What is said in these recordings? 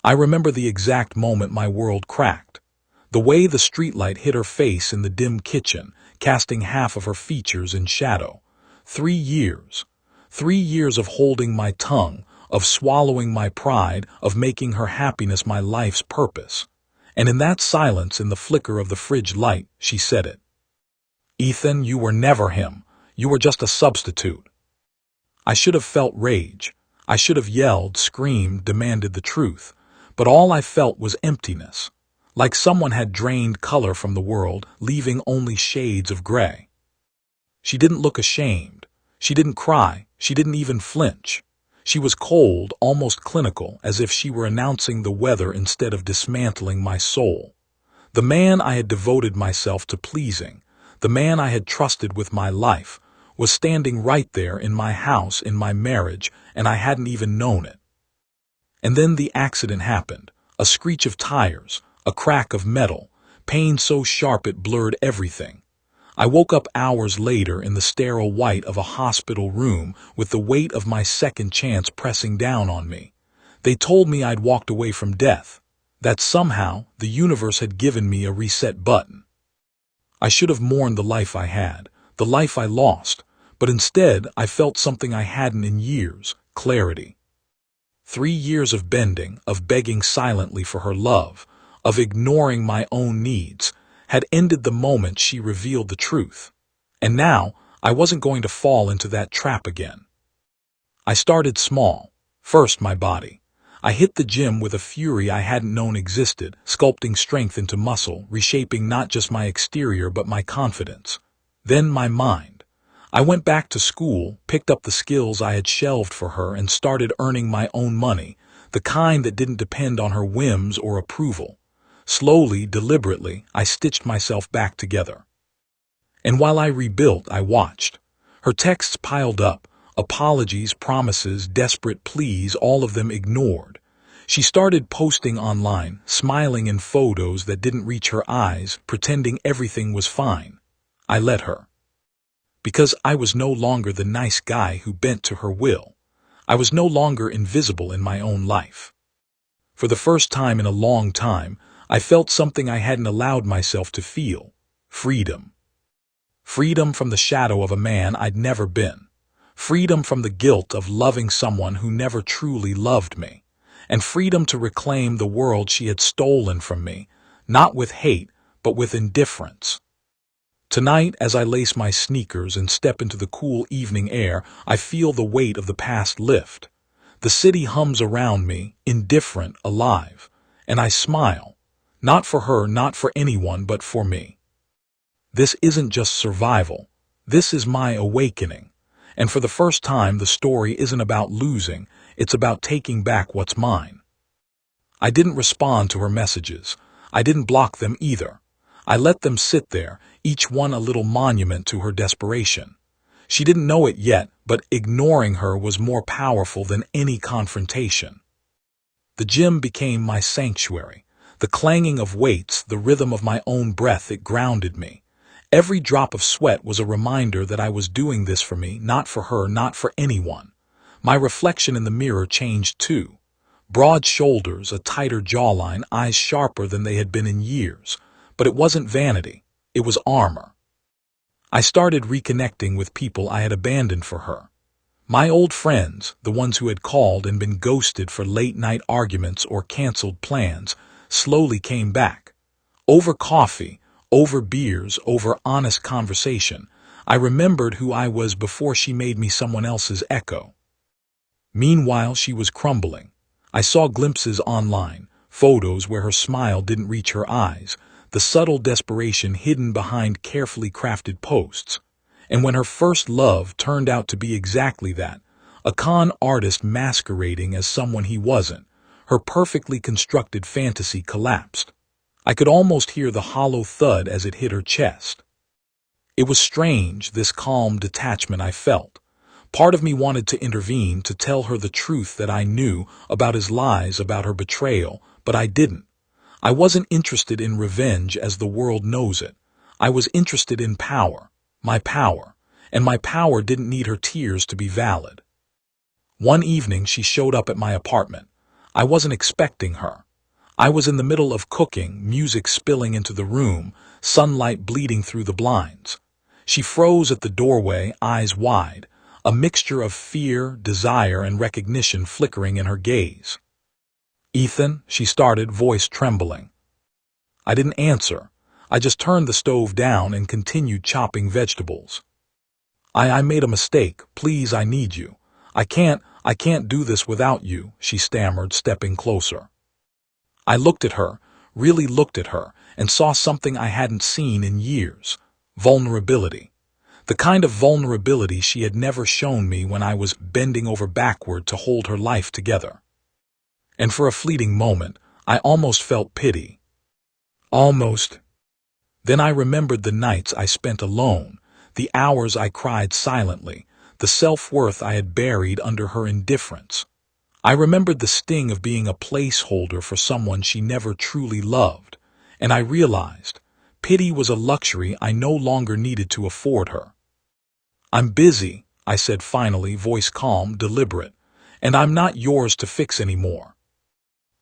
I remember the exact moment my world cracked. The way the streetlight hit her face in the dim kitchen, casting half of her features in shadow. 3 years. 3 years of holding my tongue, of swallowing my pride, of making her happiness my life's purpose. And in that silence, in the flicker of the fridge light, she said it. "Ethan, you were never him. You were just a substitute." I should have felt rage. I should have yelled, screamed, demanded the truth. But all I felt was emptiness. Like someone had drained color from the world, leaving only shades of gray. She didn't look ashamed. She didn't cry. She didn't even flinch. She was cold, almost clinical, as if she were announcing the weather instead of dismantling my soul. The man I had devoted myself to pleasing, the man I had trusted with my life, was standing right there in my house, in my marriage, and I hadn't even known it. And then the accident happened. A screech of tires, a crack of metal, pain so sharp it blurred everything. I woke up hours later in the sterile white of a hospital room with the weight of my second chance pressing down on me. They told me I'd walked away from death, that somehow the universe had given me a reset button. I should have mourned the life I had, the life I lost, but instead I felt something I hadn't in years, clarity. 3 years of bending, of begging silently for her love, of ignoring my own needs, had ended the moment she revealed the truth. And now I wasn't going to fall into that trap again. I started small. First, my body. I hit the gym with a fury I hadn't known existed, sculpting strength into muscle, reshaping not just my exterior but my confidence. Then my mind. I went back to school, picked up the skills I had shelved for her, and started earning my own money, the kind that didn't depend on her whims or approval. Slowly, deliberately, I stitched myself back together. And while I rebuilt, I watched. Her texts piled up, apologies, promises, desperate pleas, all of them ignored. She started posting online, smiling in photos that didn't reach her eyes, pretending everything was fine. I let her. Because I was no longer the nice guy who bent to her will. I was no longer invisible in my own life. For the first time in a long time, I felt something I hadn't allowed myself to feel. Freedom. Freedom from the shadow of a man I'd never been. Freedom from the guilt of loving someone who never truly loved me. And freedom to reclaim the world she had stolen from me, not with hate, but with indifference. Tonight, as I lace my sneakers and step into the cool evening air, I feel the weight of the past lift. The city hums around me, indifferent, alive. And I smile. Not for her, not for anyone, but for me. This isn't just survival. This is my awakening. And for the first time, the story isn't about losing. It's about taking back what's mine. I didn't respond to her messages. I didn't block them either. I let them sit there, each one a little monument to her desperation. She didn't know it yet, but ignoring her was more powerful than any confrontation. The gym became my sanctuary. The clanging of weights, the rhythm of my own breath, it grounded me. Every drop of sweat was a reminder that I was doing this for me, not for her, not for anyone. My reflection in the mirror changed too. Broad shoulders, a tighter jawline, eyes sharper than they had been in years. But it wasn't vanity. It was armor. I started reconnecting with people I had abandoned for her. My old friends, the ones who had called and been ghosted for late-night arguments or canceled plans, slowly came back. Over coffee, over beers, over honest conversation, I remembered who I was before she made me someone else's echo. Meanwhile, she was crumbling. I saw glimpses online, photos where her smile didn't reach her eyes, the subtle desperation hidden behind carefully crafted posts. And when her first love turned out to be exactly that, a con artist masquerading as someone he wasn't, her perfectly constructed fantasy collapsed. I could almost hear the hollow thud as it hit her chest. It was strange, this calm detachment I felt. Part of me wanted to intervene, to tell her the truth that I knew about his lies, about her betrayal, but I didn't. I wasn't interested in revenge as the world knows it. I was interested in power, and my power didn't need her tears to be valid. One evening she showed up at my apartment. I wasn't expecting her. I was in the middle of cooking, music spilling into the room, sunlight bleeding through the blinds. She froze at the doorway, eyes wide, a mixture of fear, desire, and recognition flickering in her gaze. "Ethan," she started, voice trembling. I didn't answer. I just turned the stove down and continued chopping vegetables. I made a mistake. Please, I need you. I can't do this without you," she stammered, stepping closer. I looked at her, really looked at her, and saw something I hadn't seen in years. Vulnerability. The kind of vulnerability she had never shown me when I was bending over backward to hold her life together. And for a fleeting moment, I almost felt pity. Almost. Then I remembered the nights I spent alone, the hours I cried silently, the self-worth I had buried under her indifference. I remembered the sting of being a placeholder for someone she never truly loved, and I realized pity was a luxury I no longer needed to afford her. "I'm busy," I said finally, voice calm, deliberate, "and I'm not yours to fix anymore."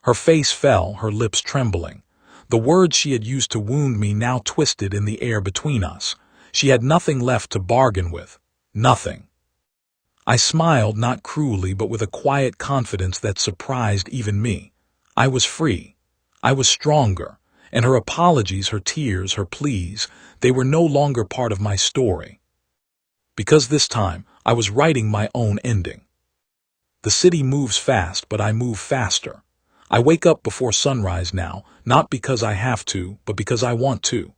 Her face fell, her lips trembling. The words she had used to wound me now twisted in the air between us. She had nothing left to bargain with. Nothing. I smiled, not cruelly, but with a quiet confidence that surprised even me. I was free. I was stronger. And her apologies, her tears, her pleas, they were no longer part of my story. Because this time, I was writing my own ending. The city moves fast, but I move faster. I wake up before sunrise now, not because I have to, but because I want to.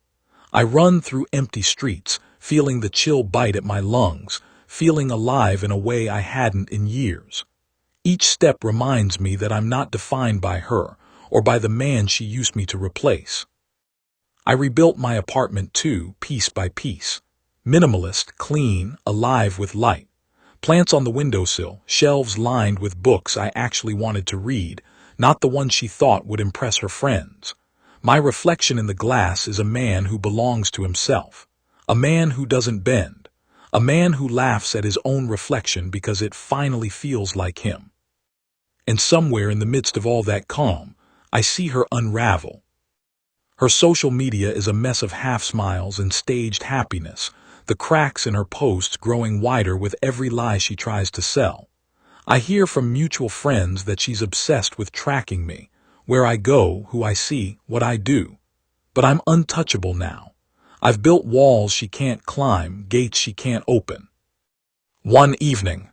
I run through empty streets, feeling the chill bite at my lungs, feeling alive in a way I hadn't in years. Each step reminds me that I'm not defined by her, or by the man she used me to replace. I rebuilt my apartment too, piece by piece. Minimalist, clean, alive with light. Plants on the windowsill, shelves lined with books I actually wanted to read, not the ones she thought would impress her friends. My reflection in the glass is a man who belongs to himself. A man who doesn't bend. A man who laughs at his own reflection because it finally feels like him. And somewhere in the midst of all that calm, I see her unravel. Her social media is a mess of half-smiles and staged happiness, the cracks in her posts growing wider with every lie she tries to sell. I hear from mutual friends that she's obsessed with tracking me, where I go, who I see, what I do. But I'm untouchable now. I've built walls she can't climb, gates she can't open. One evening,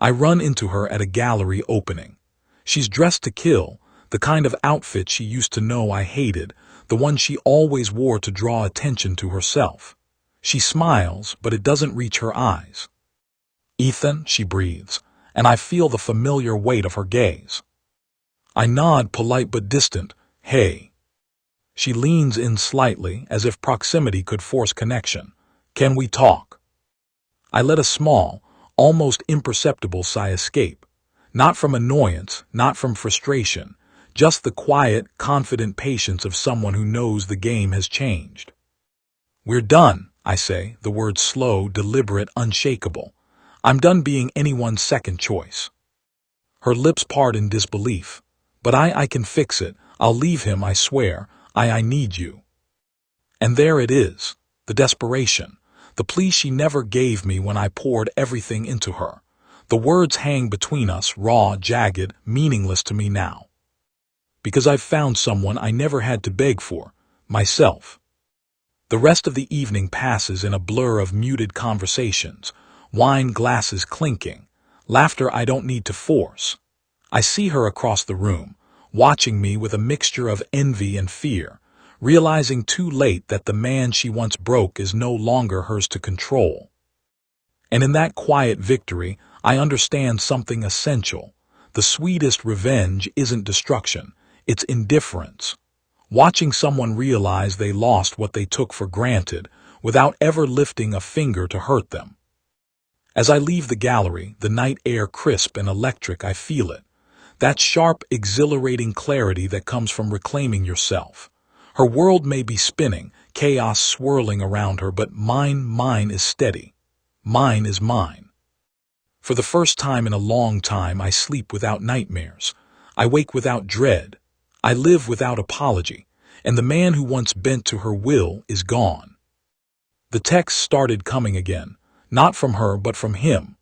I run into her at a gallery opening. She's dressed to kill, the kind of outfit she used to know I hated, the one she always wore to draw attention to herself. She smiles, but it doesn't reach her eyes. "Ethan," she breathes, and I feel the familiar weight of her gaze. I nod, polite but distant. "Hey." She leans in slightly, as if proximity could force connection. "Can we talk?" I let a small, almost imperceptible sigh escape. Not from annoyance, not from frustration, just the quiet, confident patience of someone who knows the game has changed. "We're done," I say, the words slow, deliberate, unshakable. "I'm done being anyone's second choice." Her lips part in disbelief. "But I can fix it. I'll leave him, I swear. I need you." And there it is, the desperation, the plea she never gave me when I poured everything into her. The words hang between us, raw, jagged, meaningless to me now. Because I've found someone I never had to beg for, myself. The rest of the evening passes in a blur of muted conversations, wine glasses clinking, laughter I don't need to force. I see her across the room, watching me with a mixture of envy and fear, realizing too late that the man she once broke is no longer hers to control. And in that quiet victory, I understand something essential. The sweetest revenge isn't destruction, it's indifference. Watching someone realize they lost what they took for granted without ever lifting a finger to hurt them. As I leave the gallery, the night air crisp and electric, I feel it. That sharp, exhilarating clarity that comes from reclaiming yourself. Her world may be spinning, chaos swirling around her, but mine is steady. Mine is mine. For the first time in a long time, I sleep without nightmares. I wake without dread. I live without apology, and the man who once bent to her will is gone. The texts started coming again, not from her but from him.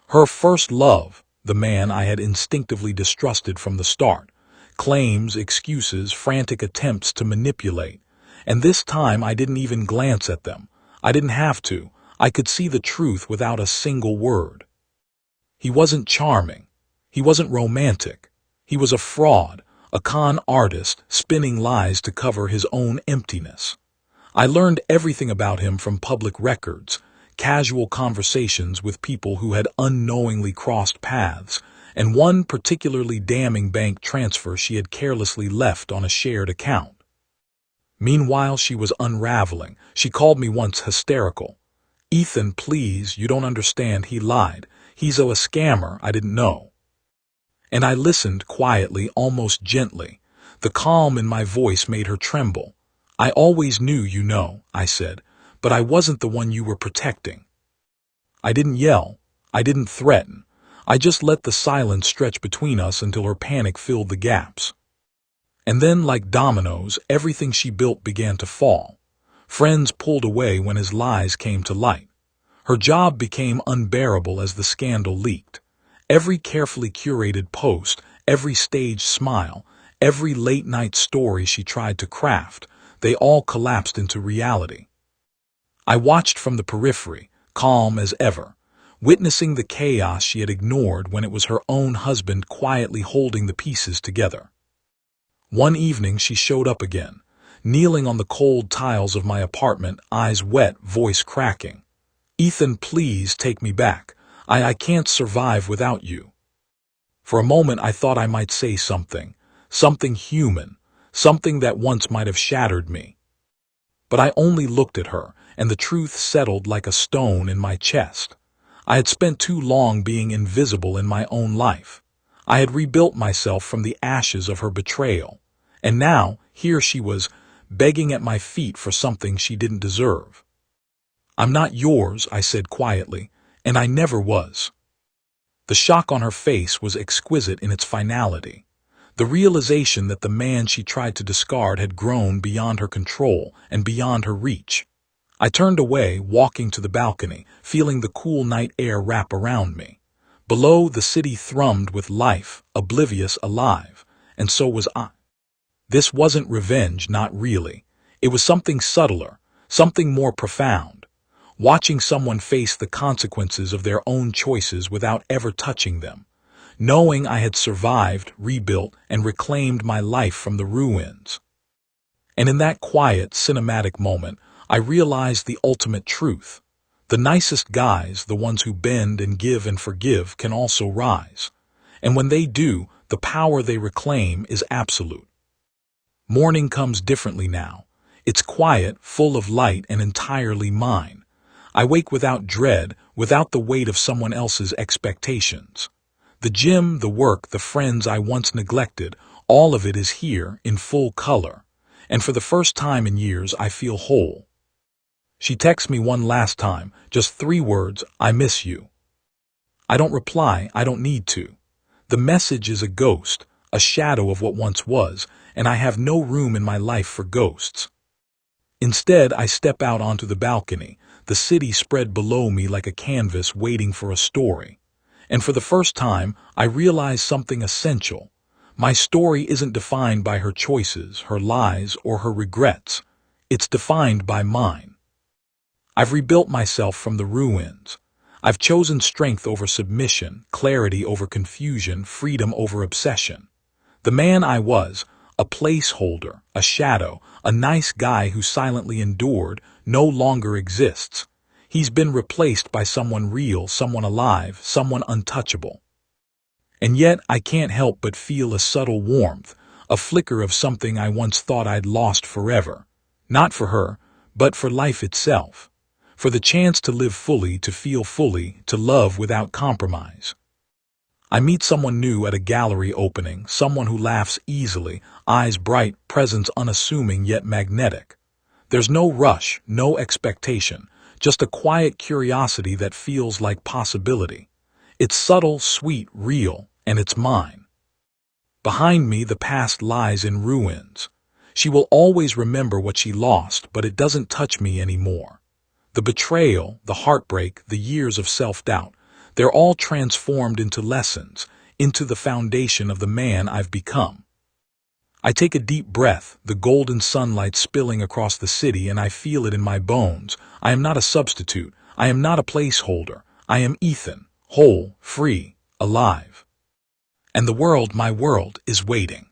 Her first love, the man I had instinctively distrusted from the start. Claims, excuses, frantic attempts to manipulate. And this time I didn't even glance at them. I didn't have to. I could see the truth without a single word. He wasn't charming. He wasn't romantic. He was a fraud, a con artist spinning lies to cover his own emptiness. I learned everything about him from public records, casual conversations with people who had unknowingly crossed paths, and one particularly damning bank transfer she had carelessly left on a shared account. Meanwhile, she was unraveling. She called me once hysterical. "Ethan, please, you don't understand. He lied. He's a scammer I didn't know." And I listened quietly, almost gently. The calm in my voice made her tremble. "I always knew, you know," I said, "but I wasn't the one you were protecting." I didn't yell. I didn't threaten. I just let the silence stretch between us until her panic filled the gaps. And then, like dominoes, everything she built began to fall. Friends pulled away when his lies came to light. Her job became unbearable as the scandal leaked. Every carefully curated post, every staged smile, every late-night story she tried to craft, they all collapsed into reality. I watched from the periphery, calm as ever, witnessing the chaos she had ignored when it was her own husband quietly holding the pieces together. One evening she showed up again, kneeling on the cold tiles of my apartment, eyes wet, voice cracking. "Ethan, please take me back. I can't survive without you." For a moment I thought I might say something human, something that once might have shattered me. But I only looked at her, and the truth settled like a stone in my chest. I had spent too long being invisible in my own life. I had rebuilt myself from the ashes of her betrayal. And now, here she was, begging at my feet for something she didn't deserve. "I'm not yours," I said quietly, "and I never was." The shock on her face was exquisite in its finality. The realization that the man she tried to discard had grown beyond her control and beyond her reach. I turned away, walking to the balcony, feeling the cool night air wrap around me. Below, the city thrummed with life, oblivious, alive, and so was I. This wasn't revenge, not really. It was something subtler, something more profound. Watching someone face the consequences of their own choices without ever touching them. Knowing I had survived, rebuilt, and reclaimed my life from the ruins. And in that quiet, cinematic moment, I realized the ultimate truth. The nicest guys, the ones who bend and give and forgive, can also rise. And when they do, the power they reclaim is absolute. Morning comes differently now. It's quiet, full of light, and entirely mine. I wake without dread, without the weight of someone else's expectations. The gym, the work, the friends I once neglected, all of it is here in full color. And for the first time in years, I feel whole. She texts me one last time, just 3 words, "I miss you." I don't reply, I don't need to. The message is a ghost, a shadow of what once was, and I have no room in my life for ghosts. Instead, I step out onto the balcony, the city spread below me like a canvas waiting for a story. And for the first time, I realize something essential. My story isn't defined by her choices, her lies, or her regrets. It's defined by mine. I've rebuilt myself from the ruins. I've chosen strength over submission, clarity over confusion, freedom over obsession. The man I was, a placeholder, a shadow, a nice guy who silently endured, no longer exists. He's been replaced by someone real, someone alive, someone untouchable. And yet I can't help but feel a subtle warmth, a flicker of something I once thought I'd lost forever. Not for her, but for life itself. For the chance to live fully, to feel fully, to love without compromise. I meet someone new at a gallery opening, someone who laughs easily, eyes bright, presence unassuming yet magnetic. There's no rush, no expectation, just a quiet curiosity that feels like possibility. It's subtle, sweet, real, and it's mine. Behind me, the past lies in ruins. She will always remember what she lost, but it doesn't touch me anymore. The betrayal, the heartbreak, the years of self-doubt, they're all transformed into lessons, into the foundation of the man I've become. I take a deep breath, the golden sunlight spilling across the city, and I feel it in my bones. I am not a substitute. I am not a placeholder. I am Ethan, whole, free, alive. And the world, my world, is waiting.